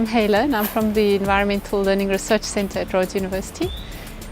Heila and I'm from the Environmental Learning Research Centre at Rhodes University.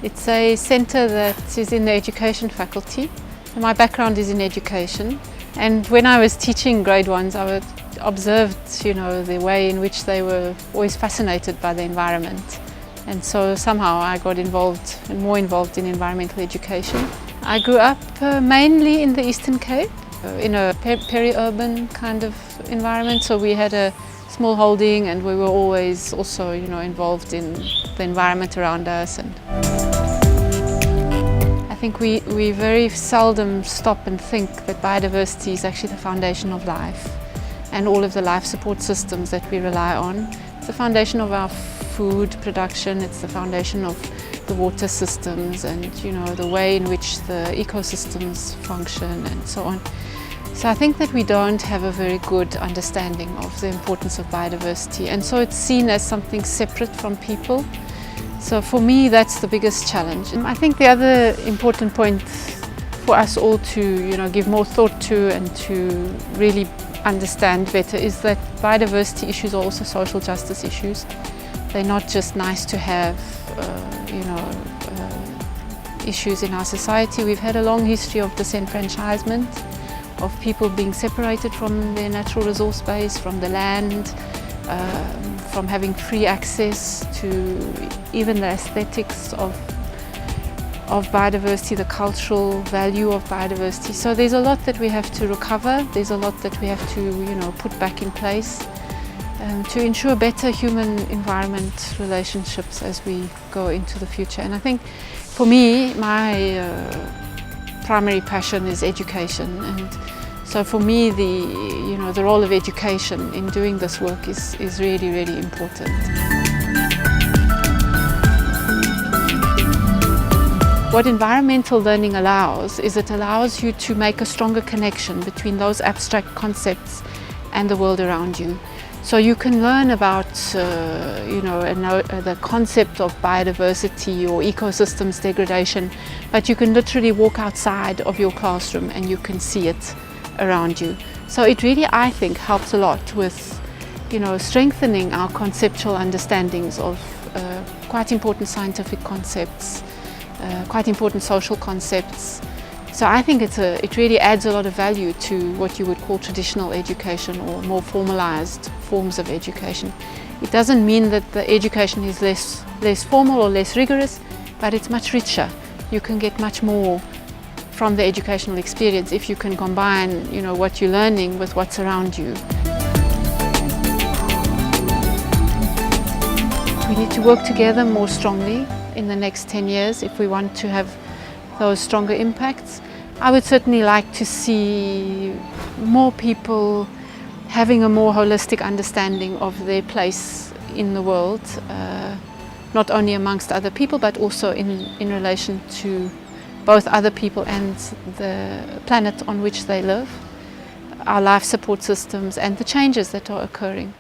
It's a centre that is in the education faculty. My background is in education, and when I was teaching grade ones I observed the way in which they were always fascinated by the environment, and so somehow I got involved and more involved in environmental education. I grew up mainly in the Eastern Cape, in a peri-urban kind of environment, so we had a small holding and we were always also involved in the environment around us. And I think we very seldom stop and think that biodiversity is actually the foundation of life and all of the life support systems that we rely on. It's the foundation of our food production, it's the foundation of the water systems and the way in which the ecosystems function and so on. So I think that we don't have a very good understanding of the importance of biodiversity, and so it's seen as something separate from people. So for me that's the biggest challenge. I think the other important point for us all to give more thought to and to really understand better is that biodiversity issues are also social justice issues. They're not just nice to have issues in our society. We've had a long history of disenfranchisement, of people being separated from their natural resource base, from the land, from having free access to even the aesthetics of biodiversity, the cultural value of biodiversity. So there's a lot that we have to recover, there's a lot that we have to put back in place to ensure better human-environment relationships as we go into the future. And I think for me, my primary passion is education, and so for me the role of education in doing this work is really, really important. What environmental learning allows is it allows you to make a stronger connection between those abstract concepts and the world around you. So you can learn about the concept of biodiversity or ecosystems degradation, but you can literally walk outside of your classroom and you can see it around you. So it really, I think, helps a lot with strengthening our conceptual understandings of quite important scientific concepts, quite important social concepts. So I think it really adds a lot of value to what you would call traditional education or more formalized forms of education. It doesn't mean that the education is less formal or less rigorous, but it's much richer. You can get much more from the educational experience if you can combine what you're learning with what's around you. We need to work together more strongly in the next 10 years if we want to have those stronger impacts. I would certainly like to see more people having a more holistic understanding of their place in the world, not only amongst other people but also in relation to both other people and the planet on which they live, our life support systems and the changes that are occurring.